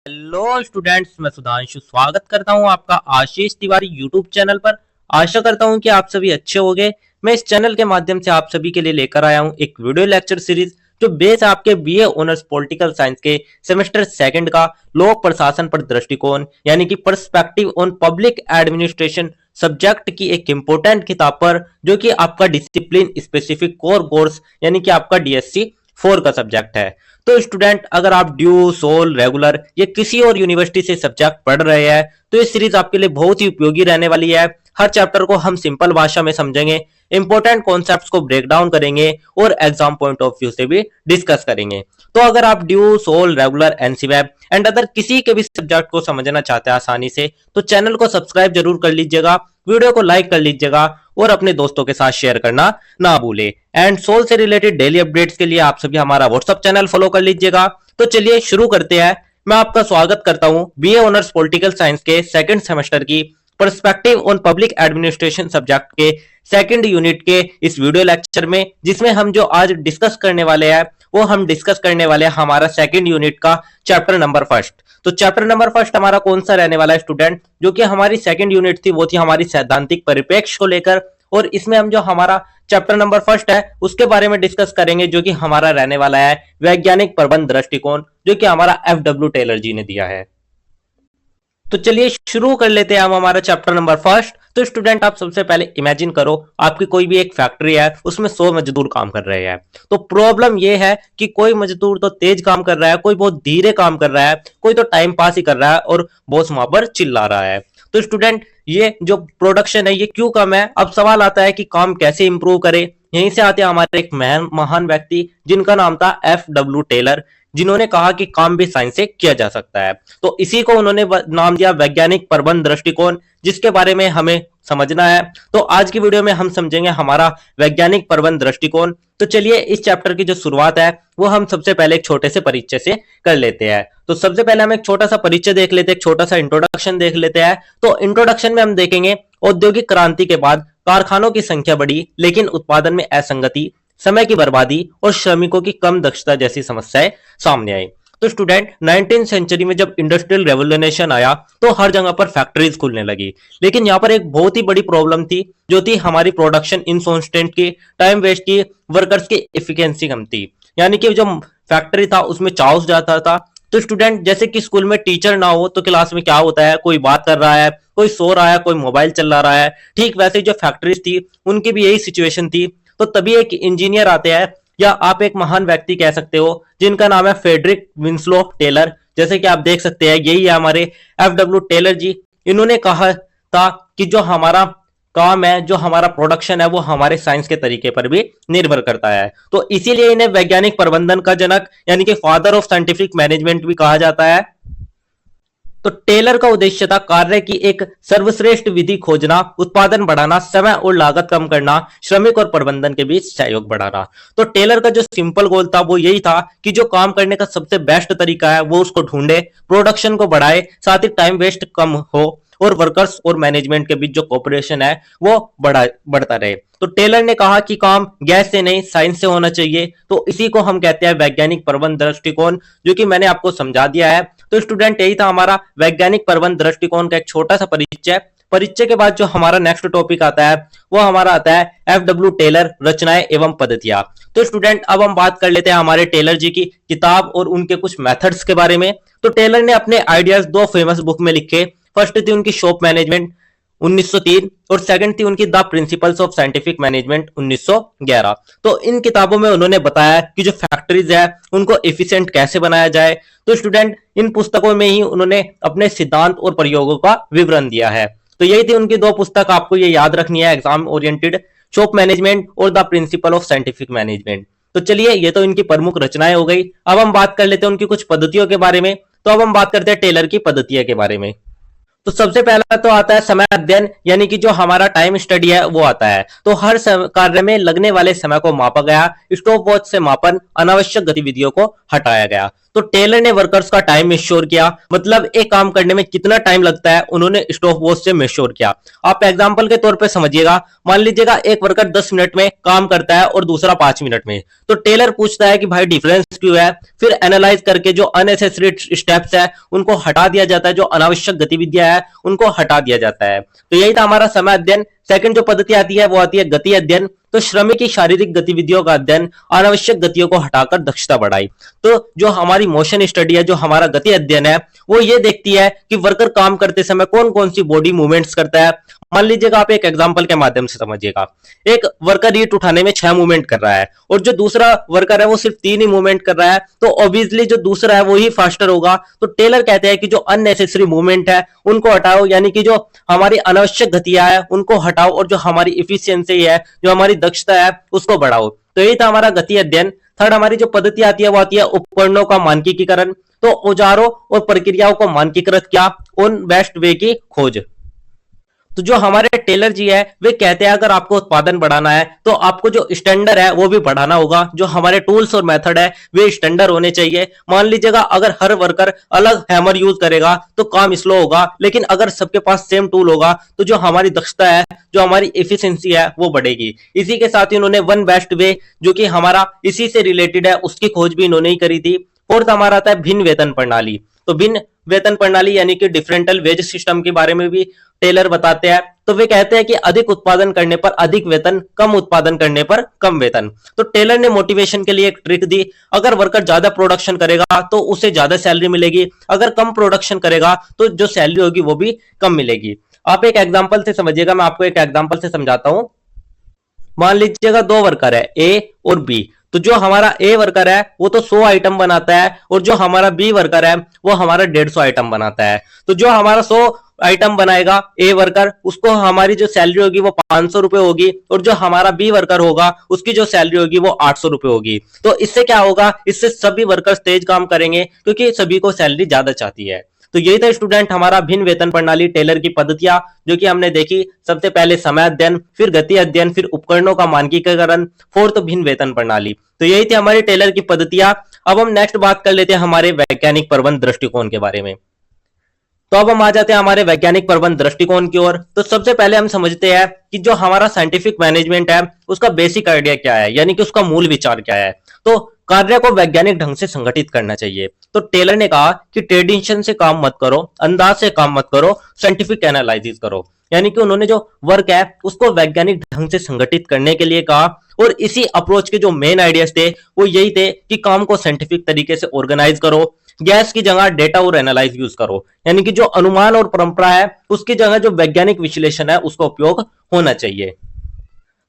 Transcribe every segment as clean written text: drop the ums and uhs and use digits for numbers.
Hello students, मैं सुधांशु स्वागत करता हूं आपका आशीष तिवारी यूट्यूब चैनल पर। आशा करता हूं कि आप सभी अच्छे होंगे। मैं इस चैनल के माध्यम से आप सभी के लिए लेकर आया हूं एक वीडियो लेक्चर सीरीज जो बेस आपके बीए ऑनर्स पॉलिटिकल साइंस के सेमेस्टर सेकंड का लोक प्रशासन पर दृष्टिकोण यानी कि perspective on public administration subject की एक इंपॉर्टेंट किताब पर, जो कि आपका डिसिप्लिन स्पेसिफिक कोर कोर्स यानी कि आपका डीएससी 4 का सब्जेक्ट है। तो स्टूडेंट, अगर आप ड्यू, सोल, रेगुलर या किसी और यूनिवर्सिटी से सब्जेक्ट पढ़ रहे हैं तो ये सीरीज आपके लिए बहुत ही उपयोगी रहने वाली है। हर चैप्टर को हम सिंपल भाषा में समझेंगे, इंपॉर्टेंट कॉन्सेप्ट्स को ब्रेक डाउन करेंगे और एग्जाम पॉइंट ऑफ व्यू से भी डिस्कस करेंगे। तो अगर आप DU, SOL, regular, NCWEB and other किसी के भी सब्जेक्ट को समझना चाहते हैं आसानी से, तो चैनल को सब्सक्राइब जरूर कर लीजिएगा, वीडियो को लाइक कर लीजिएगा और अपने दोस्तों के साथ शेयर करना ना भूले। एंड सोल से रिलेटेड डेली अपडेट्स के लिए आप सभी हमारा व्हाट्सएप चैनल फॉलो कर लीजिएगा। तो चलिए शुरू करते हैं। मैं आपका स्वागत करता हूं बीए ऑनर्स पॉलिटिकल साइंस के सेकंड सेमेस्टर की perspective on public administration subject के सेकंड यूनिट के इस वीडियो लेक्चर में, जिसमें हम जो आज डिस्कस करने वाले हैं वो हम डिस्कस करने वाले हैं हमारा सेकंड यूनिट का चैप्टर नंबर फर्स्ट। तो चैप्टर नंबर फर्स्ट हमारा कौन सा रहने वाला है स्टूडेंट? जो कि हमारी सेकंड यूनिट थी वो थी हमारी सैद्धांतिक परिप्रेक्ष्य को लेकर, और इसमें हम जो हमारा चैप्टर नंबर फर्स्ट है उसके बारे में डिस्कस करेंगे, जो कि हमारा रहने वाला है वैज्ञानिक प्रबंध दृष्टिकोण, जो कि हमारा एफडब्ल्यू टेलर जी ने दिया है। तो चलिए शुरू कर लेते हैं हम हमारा चैप्टर नंबर फर्स्ट। तो स्टूडेंट, आप सबसे पहले इमेजिन करो आपकी कोई भी एक फैक्ट्री है, उसमें 100 मजदूर काम कर रहे हैं। तो प्रॉब्लम यह है कि कोई मजदूर तो तेज काम कर रहा है, कोई बहुत धीरे काम कर रहा है, कोई तो टाइम पास ही कर रहा है और बॉस वहां पर चिल्ला रहा है। तो स्टूडेंट, ये जो प्रोडक्शन है ये क्यों कम है? अब सवाल आता है कि काम कैसे इंप्रूव करे। यहीं से आते हैं हमारे एक महान व्यक्ति जिनका नाम था एफडब्ल्यू टेलर, जिन्होंने कहा कि काम भी साइंस से किया जा सकता है। तो इसी को उन्होंने नाम दिया वैज्ञानिक प्रबंध दृष्टिकोण, जिसके बारे में हमें समझना है। तो आज की वीडियो में हम समझेंगे हमारा वैज्ञानिक प्रबंध दृष्टिकोण। तो चलिए इस चैप्टर की जो शुरुआत है वो हम सबसे पहले एक छोटे से परिचय से कर लेते हैं। तो सबसे पहले हम एक छोटा सा परिचय देख लेते हैं, एक छोटा सा इंट्रोडक्शन देख लेते हैं। तो इंट्रोडक्शन में हम देखेंगे औद्योगिक क्रांति के बाद कारखानों की संख्या बढ़ी, लेकिन उत्पादन में असंगति, समय की बर्बादी और श्रमिकों की कम दक्षता जैसी समस्याएं सामने आई। तो स्टूडेंट, 19th सेंचुरी में जब इंडस्ट्रियल रेवोल्यूशन आया तो हर जगह पर फैक्ट्रीज खुलने लगी, लेकिन यहाँ पर एक बहुत ही बड़ी प्रॉब्लम थी, जो थी हमारी प्रोडक्शन इनसोस्टेंट की, टाइम वेस्ट की, वर्कर्स की एफिशिएंसी कम थी। यानी कि जो फैक्ट्री था उसमें चाउस जाता था। तो स्टूडेंट, जैसे कि स्कूल में टीचर ना हो तो क्लास में क्या होता है, कोई बात कर रहा है, कोई सो रहा है, कोई मोबाइल चला रहा है। ठीक वैसे जो फैक्ट्रीज थी उनकी भी यही सिचुएशन थी। तो तभी एक इंजीनियर आते हैं, या आप एक महान व्यक्ति कह सकते हो, जिनका नाम है फ्रेडरिक विंस्लो टेलर। जैसे कि आप देख सकते हैं यही है हमारे एफडब्ल्यू टेलर जी। इन्होंने कहा था कि जो हमारा काम है, जो हमारा प्रोडक्शन है, वो हमारे साइंस के तरीके पर भी निर्भर करता है। तो इसीलिए इन्हें वैज्ञानिक प्रबंधन का जनक यानी कि फादर ऑफ साइंटिफिक मैनेजमेंट भी कहा जाता है। तो टेलर का उद्देश्य था कार्य की एक सर्वश्रेष्ठ विधि खोजना, उत्पादन बढ़ाना, समय और लागत कम करना, श्रमिक और प्रबंधन के बीच सहयोग बढ़ाना। तो टेलर का जो सिंपल गोल था वो यही था कि जो काम करने का सबसे बेस्ट तरीका है वो उसको ढूंढे, प्रोडक्शन को बढ़ाए, साथ ही टाइम वेस्ट कम हो और वर्कर्स और मैनेजमेंट के बीच जो कोऑपरेशन है वो बढ़ता रहे। तो टेलर ने कहा कि काम गैस से नहीं साइंस से होना चाहिए। तो इसी को हम कहते हैं वैज्ञानिक प्रबंध दृष्टिकोण, जो कि मैंने आपको समझा दिया है। तो स्टूडेंट, यही था हमारा वैज्ञानिक प्रबंध दृष्टिकोण का एक छोटा सा परिचय। परिचय के बाद जो हमारा नेक्स्ट टॉपिक आता है वो हमारा आता है एफडब्ल्यू टेलर रचनाएं एवं पद्धतियां। तो स्टूडेंट, अब हम बात कर लेते हैं हमारे टेलर जी की किताब और उनके कुछ मेथड्स के बारे में। तो टेलर ने अपने आइडियाज 2 फेमस बुक में लिखे। फर्स्ट थी उनकी शॉप मैनेजमेंट 1903 और सेकंड थी उनकी the principles of scientific management 1911। तो इन किताबों में उन्होंने बताया कि जो फैक्ट्रीज है उनको एफिशिएंट कैसे बनाया जाए। तो स्टूडेंट, इन पुस्तकों में ही उन्होंने अपने सिद्धांत और प्रयोगों का विवरण दिया है। तो यही थी उनकी 2 पुस्तक, आपको ये याद रखनी है एग्जाम ओरिएंटेड, शॉप मैनेजमेंट और the principle of scientific management. तो चलिए, ये तो इनकी प्रमुख रचनाएं हो गई। अब हम बात कर लेते हैं उनकी कुछ पद्धतियों के बारे में। तो अब हम बात करते हैं टेलर की पद्धतियों के बारे में। तो सबसे पहला तो आता है समय अध्ययन, यानी कि जो हमारा टाइम स्टडी है वो आता है। तो हर कार्य में लगने वाले समय को मापा गया, स्टॉप वॉच से मापन, अनावश्यक गतिविधियों को हटाया गया। तो टेलर ने वर्कर्स का टाइम मेश्योर किया, मतलब एक काम करने में कितना टाइम लगता है उन्होंने स्टॉप वॉच से मेश्योर किया। आप एग्जांपल के तौर पे समझिएगा, मान लीजिएगा एक वर्कर 10 मिनट में काम करता है और दूसरा 5 मिनट में, तो टेलर पूछता है कि भाई डिफरेंस क्यों है, फिर एनालाइज करके जो अननेसेसरी स्टेप्स है उनको हटा दिया जाता है, जो अनावश्यक गतिविधियां है उनको हटा दिया जाता है। तो यही था हमारा समय अध्ययन। सेकंड जो पद्धति आती है वो आती है गति अध्ययन। तो श्रमिक की शारीरिक गतिविधियों का अध्ययन, अनावश्यक गतियों को हटाकर दक्षता बढ़ाई। तो जो हमारी मोशन स्टडी है, जो हमारा गति अध्ययन है, वो ये देखती है कि वर्कर काम करते समय कौन कौन सी बॉडी मूवमेंट्स करता है। मान लीजिएगा, आप एक एग्जांपल के माध्यम से समझिएगा, एक वर्कर ईंट उठाने में 6 मूवमेंट कर रहा है और जो दूसरा वर्कर है वो सिर्फ 3 ही मूवमेंट कर रहा है, तो ऑब्वियसली जो दूसरा है वो ही फास्टर होगा। तो टेलर कहते हैं कि जो अननेसेसरी मूवमेंट है उनको हटाओ, यानी कि जो हमारी अनावश्यक गतियां है उनको हटाओ और जो हमारी इफिशियंसी है, जो हमारी दक्षता है, उसको बढ़ाओ। तो यही था हमारा गति अध्ययन। थर्ड हमारी जो पद्धति आती है वो आती है उपकरणों का मानकीकरण। तो औजारों और प्रक्रियाओं को मानकीकृत किया, उन बेस्ट वे की खोज। तो जो हमारे टेलर जी है वे कहते हैं अगर आपको उत्पादन बढ़ाना है तो आपको जो स्टैंडर्ड है वो भी बढ़ाना होगा, जो हमारे टूल्स और मेथड है वे स्टैंडर्ड होने चाहिए। मान लीजिएगा अगर हर वर्कर अलग हैमर यूज करेगा तो काम स्लो होगा, लेकिन अगर सबके पास सेम टूल होगा तो जो हमारी दक्षता है, जो हमारी एफिशिएंसी है वो बढ़ेगी। इसी के साथ ही उन्होंने वन बेस्ट वे, जो कि हमारा इसी से रिलेटेड है, उसकी खोज भी इन्होंने ही करी थी। फोर्थ हमारा आता है भिन्न वेतन प्रणाली। तो भिन्न वेतन प्रणाली यानी कि डिफरेंटल वेज सिस्टम के बारे में भी टेलर बताते हैं। तो वे कहते हैं कि अधिक उत्पादन करने पर अधिक वेतन, कम उत्पादन करने पर कम वेतन। तो टेलर ने मोटिवेशन के लिए एक ट्रिक दी, अगर वर्कर ज्यादा प्रोडक्शन करेगा तो उसे ज्यादा सैलरी मिलेगी, अगर कम प्रोडक्शन करेगा तो जो सैलरी होगी वो भी कम मिलेगी। आप एक एग्जांपल से समझिएगा, मैं आपको एक एग्जांपल से समझाता हूं। मान लीजिएगा 2 वर्कर है, ए और बी। तो जो हमारा ए वर्कर है वो तो 100 आइटम बनाता है और जो हमारा बी वर्कर है वो हमारा 150 आइटम बनाता है। तो जो हमारा 100 आइटम बनाएगा ए वर्कर, उसको हमारी जो सैलरी होगी वो 500 रुपए होगी, और जो हमारा बी वर्कर होगा उसकी जो सैलरी होगी वो 800 रुपए होगी। तो इससे क्या होगा, इससे सभी वर्कर्स तेज काम करेंगे क्योंकि सभी को सैलरी ज्यादा चाहती है। तो यही था स्टूडेंट हमारा भिन्न वेतन प्रणाली, टेलर की पद्धतियां जो कि हमने देखी। सबसे पहले समय अध्ययन, फिर गति अध्ययन, फिर उपकरणों का मानकीकरण, फोर्थ भिन्न वेतन प्रणाली। तो यही थी हमारी टेलर की पद्धतियां। अब हम नेक्स्ट बात कर लेते हैं हमारे वैज्ञानिक प्रबंध दृष्टिकोण के बारे में। तो अब हम आ जाते हैं हमारे वैज्ञानिक प्रबंध दृष्टिकोण की ओर। तो सबसे पहले हम समझते हैं कि जो हमारा साइंटिफिक मैनेजमेंट है उसका बेसिक आइडिया क्या है, यानी कि उसका मूल विचार क्या है। तो कार्य को वैज्ञानिक ढंग से संगठित करना चाहिए। तो टेलर ने कहा कि ट्रेडिशन से काम मत करो, अंदाज से काम मत करो, साइंटिफिक एनालिसिस करो। यानी कि उन्होंने जो वर्क है उसको वैज्ञानिक ढंग से संगठित करने के लिए कहा, और इसी अप्रोच के जो मेन आइडियाज थे वो यही थे कि काम को साइंटिफिक तरीके से ऑर्गेनाइज करो, गैस की जगह डेटा और एनालाइज यूज करो, यानी कि जो अनुमान और परंपरा है उसकी जगह जो वैज्ञानिक विश्लेषण है उसका उपयोग होना चाहिए।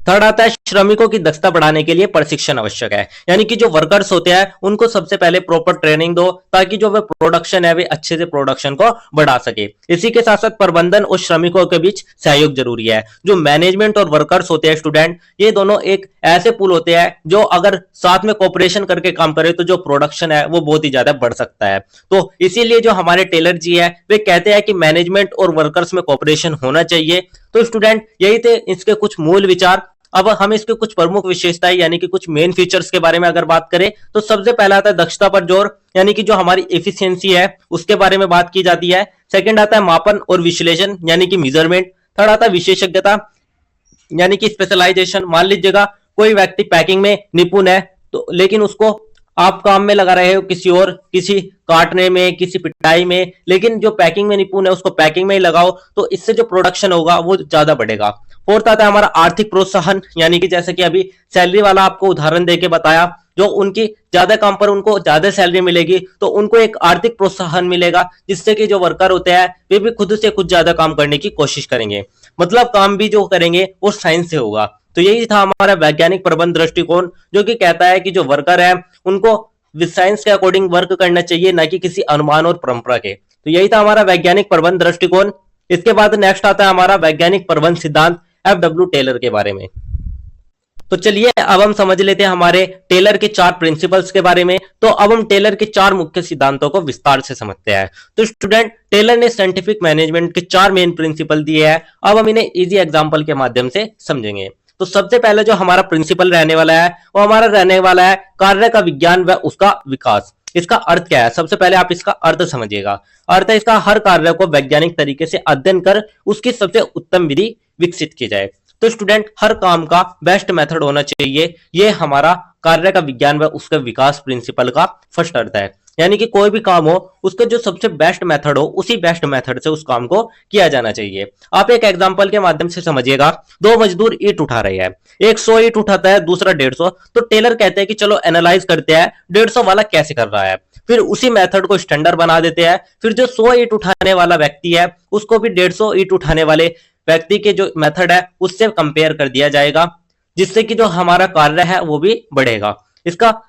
थर्ड आता है श्रमिकों की दक्षता बढ़ाने के लिए प्रशिक्षण आवश्यक है, यानी कि जो वर्कर्स होते हैं उनको सबसे पहले प्रॉपर ट्रेनिंग दो ताकि जो वे प्रोडक्शन है वे अच्छे से प्रोडक्शन को बढ़ा सके। इसी के साथ साथ प्रबंधन और श्रमिकों के बीच सहयोग जरूरी है। जो मैनेजमेंट और वर्कर्स होते हैं स्टूडेंट, ये दोनों एक ऐसे पुल होते हैं जो अगर साथ में कोऑपरेशन करके काम करे तो जो प्रोडक्शन है वो बहुत ही ज्यादा बढ़ सकता है। तो इसीलिए जो हमारे टेलर जी है वे कहते हैं कि मैनेजमेंट और वर्कर्स में कोऑपरेशन होना चाहिए। तो स्टूडेंट यही थे इसके कुछ मूल विचार। अब हम इसके कुछ प्रमुख विशेषताएं यानी कि कुछ मेन फीचर्स के बारे में अगर बात करें तो सबसे पहला आता है दक्षता पर जोर, यानी कि जो हमारी एफिशिएंसी है उसके बारे में बात की जाती है। सेकंड आता है मापन और विश्लेषण यानी कि मेजरमेंट। थर्ड आता है विशेषज्ञता यानी कि स्पेशलाइजेशन। मान लीजिएगा कोई व्यक्ति पैकिंग में निपुण है तो लेकिन उसको आप काम में लगा रहे हो किसी और, किसी काटने में, किसी पिटाई में, लेकिन जो पैकिंग में निपुण है उसको पैकिंग में ही लगाओ, तो इससे जो प्रोडक्शन होगा वो ज्यादा बढ़ेगा। फोर्थ आता है हमारा आर्थिक प्रोत्साहन, यानी कि जैसे कि अभी सैलरी वाला आपको उदाहरण देके बताया, जो उनकी ज्यादा काम पर उनको ज्यादा सैलरी मिलेगी तो उनको एक आर्थिक प्रोत्साहन मिलेगा, जिससे कि जो वर्कर होते हैं वे भी खुद से कुछ ज्यादा काम करने की कोशिश करेंगे, मतलब काम भी जो करेंगे वो साइंस से होगा। तो यही था हमारा वैज्ञानिक प्रबंध दृष्टिकोण, जो कि कहता है कि जो वर्कर है उनको साइंस के अकॉर्डिंग वर्क करना चाहिए, ना कि किसी अनुमान और परंपरा के। तो यही था हमारा वैज्ञानिक प्रबंध दृष्टिकोण। इसके बाद नेक्स्ट आता है हमारा वैज्ञानिक प्रबंध सिद्धांत एफडब्ल्यू टेलर के बारे में। तो चलिए अब हम समझ लेते हैं हमारे टेलर के 4 प्रिंसिपल्स के बारे में। तो अब हम टेलर के 4 मुख्य सिद्धांतों को विस्तार से समझते हैं। तो स्टूडेंट टेलर ने साइंटिफिक मैनेजमेंट के 4 मेन प्रिंसिपल दिए हैं। अब हम इन्हें इजी एग्जांपल के माध्यम से समझेंगे। तो सबसे पहले जो हमारा प्रिंसिपल रहने वाला है वो हमारा रहने वाला है कार्य का विज्ञान व उसका विकास, इसका अर्थ क्या है, सबसे पहले आप इसका अर्थ समझिएगा। अर्थ है इसका, हर कार्य को वैज्ञानिक तरीके से अध्ययन कर उसकी सबसे उत्तम विधि विकसित की जाए। तो स्टूडेंट, हर काम का बेस्ट मेथड होना चाहिए, ये हमारा कार्य का विज्ञान व उसके विकास प्रिंसिपल का फर्स्ट अर्थ है। यानी कि कोई भी काम हो उसका जो सबसे बेस्ट मेथड हो उसी बेस्ट मेथड से उस काम को किया जाना चाहिए। आप एक एग्जांपल के माध्यम से समझिएगा। दो मजदूर ईंट उठा रहे हैं, एक 100 ईंट उठाता है, दूसरा 150। तो टेलर कहते हैं कि चलो एनालाइज करते हैं 150 वाला कैसे कर रहा है, फिर उसी मेथड को स्टैंडर्ड बना देते हैं। फिर जो 100 ईंट उठाने वाला व्यक्ति है उसको भी 150 ईंट उठाने वाले व्यक्ति के जो मेथड है उससे कंपेयर कर दिया जाएगा, जिससे कि जो हमारा कार्य है वो भी बढ़ेगा। इसका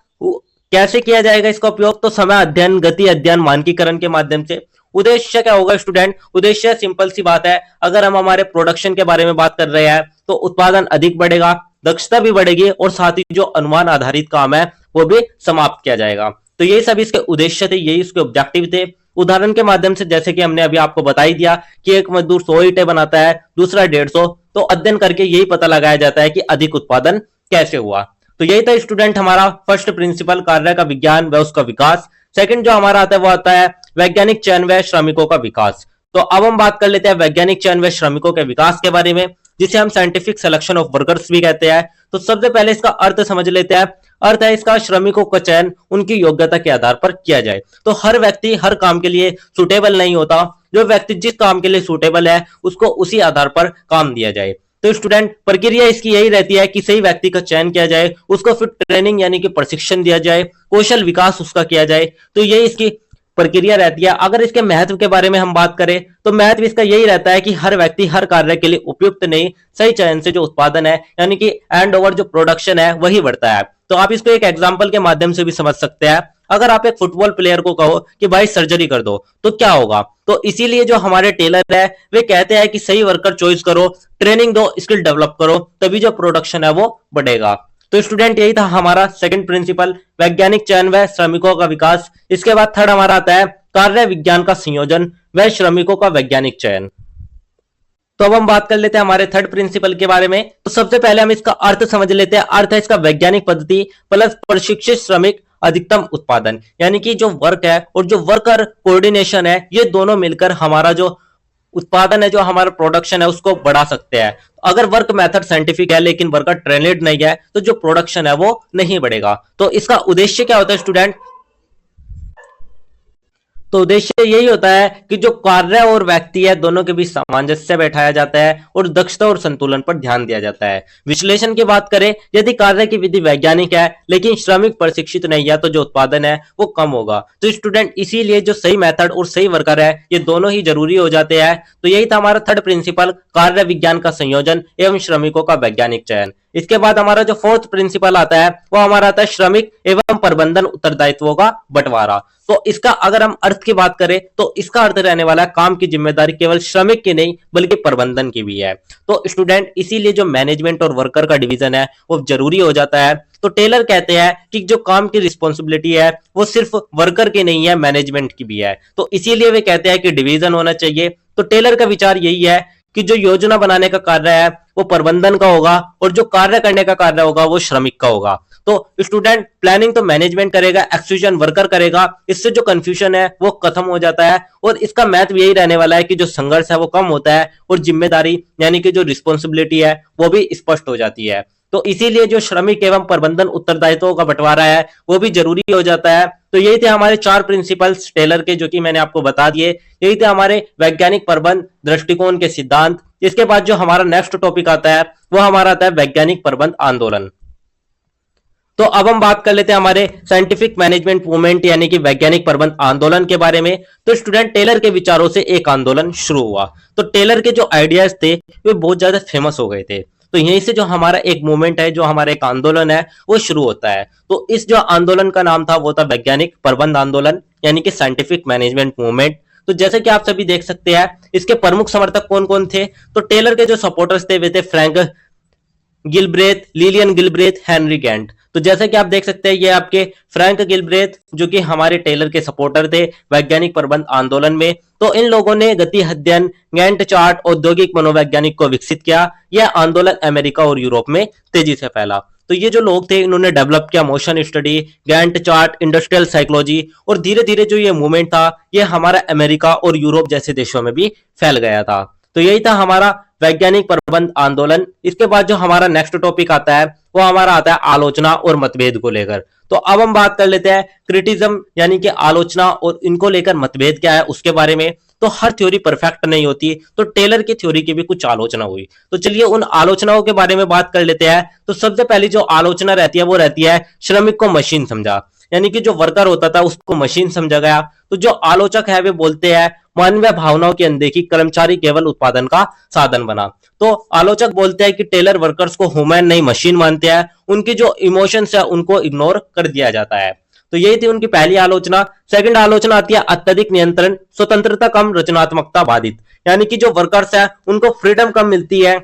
कैसे किया जाएगा इसका उपयोग, तो समय अध्ययन, गति अध्ययन, मानकीकरण के माध्यम से। उद्देश्य क्या होगा स्टूडेंट, उद्देश्य सिंपल सी बात है, अगर हम हमारे प्रोडक्शन के बारे में बात कर रहे हैं तो उत्पादन अधिक बढ़ेगा, दक्षता भी बढ़ेगी और साथ ही जो अनुमान आधारित काम है वो भी समाप्त किया जाएगा। तो यही सब इसके उद्देश्य थे, यही इसके ऑब्जेक्टिव थे। उदाहरण के माध्यम से जैसे कि हमने अभी आपको बता ही दिया कि एक मजदूर 100 ईंटें बनाता है, दूसरा 150। तो अध्ययन करके यही पता लगाया जाता है कि अधिक उत्पादन कैसे हुआ। तो यही था स्टूडेंट हमारा फर्स्ट प्रिंसिपल, कार्य का विज्ञान व उसका विकास। सेकंड जो हमारा आता है वो आता है वैज्ञानिक चयन व श्रमिकों का विकास। तो अब हम बात कर लेते हैं वैज्ञानिक चयन व श्रमिकों के विकास के बारे में, जिसे हम साइंटिफिक सिलेक्शन ऑफ वर्कर्स भी कहते हैं। तो सबसे पहले इसका अर्थ समझ लेते हैं। अर्थ है इसका, श्रमिकों का चयन उनकी योग्यता के आधार पर किया जाए। तो हर व्यक्ति हर काम के लिए सुटेबल नहीं होता, जो व्यक्ति जिस काम के लिए सुटेबल है उसको उसी आधार पर काम दिया जाए। तो स्टूडेंट, प्रक्रिया इसकी यही रहती है कि सही व्यक्ति का चयन किया जाए, उसको फिर ट्रेनिंग यानी कि प्रशिक्षण दिया जाए, कौशल विकास उसका किया जाए। तो यही इसकी प्रक्रिया रहती है। अगर इसके महत्व के बारे में हम बात करें तो महत्व इसका यही रहता है कि हर व्यक्ति हर कार्य के लिए उपयुक्त नहीं, सही चयन से जो उत्पादन है यानी कि एंड ओवर जो प्रोडक्शन है वही बढ़ता है। तो आप इसको एक एग्जांपल के माध्यम से भी समझ सकते हैं। अगर आप एक फुटबॉल प्लेयर को कहो कि भाई सर्जरी कर दो तो क्या होगा, तो इसीलिए जो हमारे टेलर है वे कहते हैं कि सही वर्कर चॉइस करो, ट्रेनिंग दो, स्किल डेवलप करो, तभी जो प्रोडक्शन है वो बढ़ेगा। तो स्टूडेंट, यही था हमारा सेकंड प्रिंसिपल, वैज्ञानिक चयन व श्रमिकों का विकास। इसके बाद थर्ड हमारा आता है कार्य विज्ञान का संयोजन व श्रमिकों का वैज्ञानिक चयन। तो अब हम बात कर लेते हैं हमारे थर्ड प्रिंसिपल के बारे में। तो सबसे पहले हम इसका अर्थ समझ लेते हैं। अर्थ है इसका वैज्ञानिक पद्धति प्लस प्रशिक्षित श्रमिक अधिकतम उत्पादन। यानी कि जो वर्क है और जो वर्कर कोऑर्डिनेशन है, ये दोनों मिलकर हमारा जो उत्पादन है, जो हमारा प्रोडक्शन है उसको बढ़ा सकते हैं। अगर वर्क मेथड साइंटिफिक है लेकिन वर्कर ट्रेनेड नहीं है तो जो प्रोडक्शन है वो नहीं बढ़ेगा। तो इसका उद्देश्य क्या होता है स्टूडेंट, तो उद्देश्य यही होता है कि जो कार्य और व्यक्ति है दोनों के बीच सामंजस्य बैठाया जाता है और दक्षता और संतुलन पर ध्यान दिया जाता है। विश्लेषण की बात करें, यदि कार्य की विधि वैज्ञानिक है लेकिन श्रमिक प्रशिक्षित नहीं है तो जो उत्पादन है वो कम होगा। तो स्टूडेंट, इसीलिए जो सही मेथड और सही वर्कर है ये दोनों ही जरूरी हो जाते हैं। तो यही था हमारा थर्ड प्रिंसिपल, कार्य विज्ञान का संयोजन एवं श्रमिकों का वैज्ञानिक चयन। इसके बाद हमारा जो फोर्थ प्रिंसिपल आता है वो हमारा आता है श्रमिक एवं प्रबंधन उत्तरदायित्वों का बंटवारा। तो इसका अगर हम अर्थ की बात करें तो इसका अर्थ रहने वाला है काम की जिम्मेदारी केवल श्रमिक की नहीं बल्कि प्रबंधन की भी है। तो स्टूडेंट, इसीलिए जो मैनेजमेंट और वर्कर का डिवीजन है वो जरूरी हो जाता है। तो टेलर कहते हैं कि जो काम की रिस्पॉन्सिबिलिटी है वो सिर्फ वर्कर की नहीं है, मैनेजमेंट की भी है। तो इसीलिए वे कहते हैं कि डिवीजन होना चाहिए। तो टेलर का विचार यही है कि जो योजना बनाने का कार्य है वो प्रबंधन का होगा और जो कार्य करने का कार्य होगा वो श्रमिक का होगा। तो स्टूडेंट, प्लानिंग तो मैनेजमेंट करेगा, एक्सक्यूशन वर्कर करेगा। इससे जो कंफ्यूजन है वो खत्म हो जाता है और इसका महत्व यही रहने वाला है कि जो संघर्ष है वो कम होता है और जिम्मेदारी यानी कि जो रिस्पॉन्सिबिलिटी है वो भी स्पष्ट हो जाती है। तो इसीलिए जो श्रमिक एवं प्रबंधन उत्तरदायित्वों का बंटवारा है वो भी जरूरी हो जाता है। तो यही थे हमारे चार प्रिंसिपल्स टेलर के, जो कि मैंने आपको बता दिए। यही थे हमारे वैज्ञानिक प्रबंध दृष्टिकोण के सिद्धांत। इसके बाद जो हमारा नेक्स्ट टॉपिक आता है वो हमारा आता है वैज्ञानिक प्रबंध आंदोलन। तो अब हम बात कर लेते हैं हमारे साइंटिफिक मैनेजमेंट मूवमेंट यानी कि वैज्ञानिक प्रबंध आंदोलन के बारे में। तो स्टूडेंट, टेलर के विचारों से एक आंदोलन शुरू हुआ। तो टेलर के जो आइडियाज थे वे बहुत ज्यादा फेमस हो गए थे। तो यहीं से जो हमारा एक मूवमेंट है, जो हमारा एक आंदोलन है वो शुरू होता है। तो इस जो आंदोलन का नाम था वो था वैज्ञानिक प्रबंध आंदोलन यानी कि साइंटिफिक मैनेजमेंट मूवमेंट। तो जैसे कि आप सभी देख सकते हैं इसके प्रमुख समर्थक कौन कौन थे। तो टेलर के जो सपोर्टर्स थे वे थे Frank Gilbreth, Lillian Gilbreth, Henry Gantt. तो जैसे कि आप देख सकते हैं ये आपके फ्रैंक गिलब्रेथ जो कि हमारे टेलर के सपोर्टर थे वैज्ञानिक प्रबंध आंदोलन में। तो इन लोगों ने गति अध्ययन, गैंट चार्ट, औद्योगिक मनोवैज्ञानिक को विकसित किया। यह आंदोलन अमेरिका और यूरोप में तेजी से फैला। तो ये जो लोग थे इन्होंने डेवलप किया motion study, Gantt chart, industrial psychology, और धीरे धीरे जो ये मूवमेंट था ये हमारा अमेरिका और यूरोप जैसे देशों में भी फैल गया था। तो यही था हमारा वैज्ञानिक प्रबंध आंदोलन। इसके बाद जो हमारा नेक्स्ट टॉपिक आता है वो हमारा आता है आलोचना और मतभेद को लेकर। तो अब हम बात कर लेते हैं क्रिटिज्म यानी कि आलोचना और इनको लेकर मतभेद क्या है उसके बारे में। तो हर थ्योरी परफेक्ट नहीं होती, तो टेलर की थ्योरी की भी कुछ आलोचना हुई। तो चलिए उन आलोचनाओं के बारे में बात कर लेते हैं। तो सबसे पहली जो आलोचना रहती है वो रहती है श्रमिक को मशीन समझा, यानी कि जो वर्कर होता था उसको मशीन समझा गया। तो जो आलोचक है वे बोलते हैं मानवीय भावनाओं की अनदेखी, कर्मचारी केवल उत्पादन का साधन बना। तो आलोचक बोलते हैं कि टेलर वर्कर्स को ह्यूमन नहीं मशीन मानते हैं, उनकी जो इमोशंस है उनको इग्नोर कर दिया जाता है। तो यही थी उनकी पहली आलोचना। सेकंड आलोचना आती है अत्यधिक नियंत्रण, स्वतंत्रता कम, रचनात्मकता बाधित, यानी कि जो वर्कर्स है उनको फ्रीडम कम मिलती है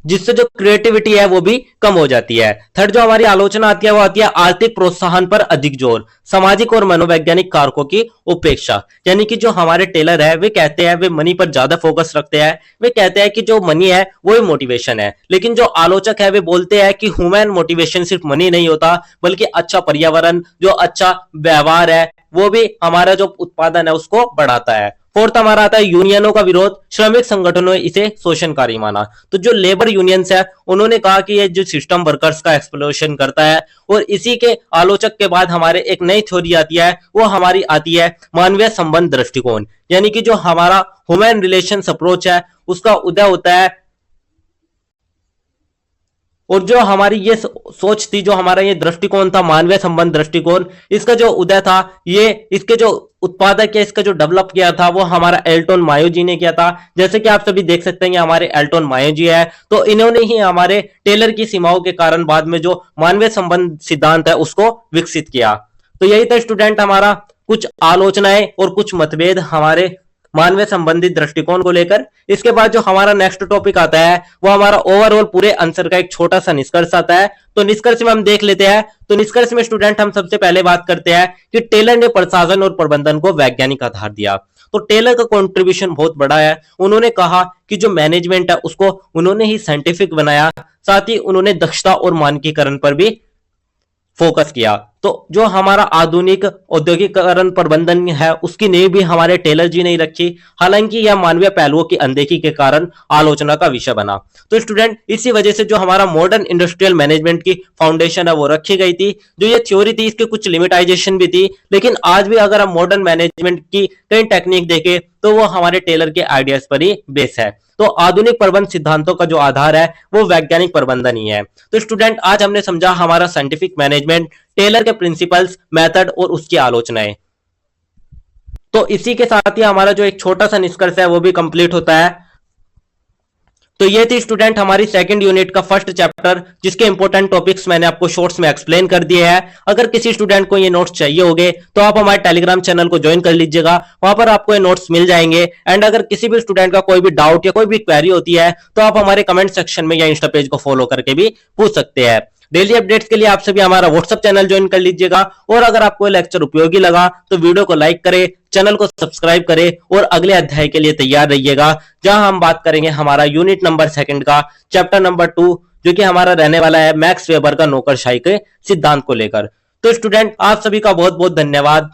जिससे जो क्रिएटिविटी है वो भी कम हो जाती है। थर्ड जो हमारी आलोचना आती है वो आती है आर्थिक प्रोत्साहन पर अधिक जोर, सामाजिक और मनोवैज्ञानिक कारकों की उपेक्षा, यानी कि जो हमारे टेलर है वे कहते हैं वे मनी पर ज्यादा फोकस रखते हैं। वे कहते हैं कि जो मनी है वो ही मोटिवेशन है, लेकिन जो आलोचक है वे बोलते हैं कि ह्यूमन मोटिवेशन सिर्फ मनी नहीं होता बल्कि अच्छा पर्यावरण, जो अच्छा व्यवहार है वो भी हमारा जो उत्पादन है उसको बढ़ाता है। फोर्थ हमारा आता है यूनियनों का विरोध, श्रमिक संगठनों ने इसे शोषणकारी माना। तो जो लेबर यूनियंस है उन्होंने कहा कि ये जो सिस्टम वर्कर्स का एक्सप्लॉयटेशन करता है। और इसी के आलोचक के बाद हमारे एक नई थ्योरी आती है, वो हमारी आती है मानवीय संबंध दृष्टिकोण, यानी कि जो हमारा ह्यूमन रिलेशंस अप्रोच है उसका उदय होता है। और जो हमारी ये सोच थी, जो हमारा ये दृष्टिकोण था मानवीय संबंध दृष्टिकोण, इसका जो उदय था ये इसके जो उत्पादक है इसका जो डेवलप किया था वो हमारा एल्टोन मायो जी ने किया था। जैसे कि आप सभी देख सकते हैं ये हमारे एल्टोन मायो जी है। तो इन्होंने ही हमारे टेलर की सीमाओं के कारण बाद में जो मानवीय संबंध सिद्धांत है उसको विकसित किया। तो यही था स्टूडेंट हमारा कुछ आलोचनाएं और कुछ मतभेद हमारे मानवीय संबंधित दृष्टिकोण को लेकर। इसके बाद जो हमारा नेक्स्ट टॉपिक आता है वो हमारा ओवरऑल पूरे आंसर का एक छोटा सा निष्कर्ष आता है। तो निष्कर्ष में हम देख लेते हैं। तो निष्कर्ष में स्टूडेंट हम सबसे पहले बात करते हैं कि टेलर ने प्रशासन और प्रबंधन को वैज्ञानिक आधार दिया। तो टेलर का कंट्रीब्यूशन बहुत बड़ा है। उन्होंने कहा कि जो मैनेजमेंट है उसको उन्होंने ही साइंटिफिक बनाया, साथ ही उन्होंने दक्षता और मानकीकरण पर भी फोकस किया। तो जो हमारा आधुनिक औद्योगिकरण प्रबंधन है उसकी नींव भी हमारे टेलर जी ने रखी, हालांकि यह मानवीय पहलुओं की अनदेखी के कारण आलोचना का विषय बना। तो स्टूडेंट इसी वजह से जो हमारा मॉडर्न इंडस्ट्रियल मैनेजमेंट की फाउंडेशन है वो रखी गई थी। जो ये थ्योरी थी इसके कुछ लिमिटाइजेशन भी थी, लेकिन आज भी अगर हम मॉडर्न मैनेजमेंट की कई टेक्निक देखें तो वो हमारे टेलर के आइडियाज पर ही बेस है। तो आधुनिक प्रबंध सिद्धांतों का जो आधार है वो वैज्ञानिक प्रबंधन ही है। तो स्टूडेंट आज हमने समझा हमारा साइंटिफिक मैनेजमेंट, टेलर के प्रिंसिपल्स, मेथड और उसकी आलोचनाएं। तो इसी के साथ ही हमारा जो एक छोटा सा निष्कर्ष है वो भी कंप्लीट होता है। तो ये थी स्टूडेंट हमारी सेकंड यूनिट का फर्स्ट चैप्टर, जिसके इंपॉर्टेंट टॉपिक्स मैंने आपको शॉर्ट्स में एक्सप्लेन कर दिए हैं। अगर किसी स्टूडेंट को ये नोट्स चाहिए होंगे तो आप हमारे टेलीग्राम चैनल को ज्वाइन कर लीजिएगा, वहां पर आपको ये नोट्स मिल जाएंगे। एंड अगर किसी भी स्टूडेंट का कोई भी डाउट या कोई भी क्वेरी होती है तो आप हमारे कमेंट सेक्शन में या इंस्टा पेज को फॉलो करके भी पूछ सकते हैं। डेली अपडेट्स के लिए आप सभी हमारा व्हाट्सएप चैनल ज्वाइन कर लीजिएगा। और अगर आपको लेक्चर उपयोगी लगा तो वीडियो को लाइक करें, चैनल को सब्सक्राइब करें और अगले अध्याय के लिए तैयार रहिएगा, जहां हम बात करेंगे हमारा यूनिट नंबर 2 का चैप्टर नंबर 2, जो कि हमारा रहने वाला है मैक्स वेबर का नौकरशाही के सिद्धांत को लेकर। तो स्टूडेंट आप सभी का बहुत बहुत धन्यवाद।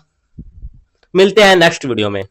मिलते हैं नेक्स्ट वीडियो में।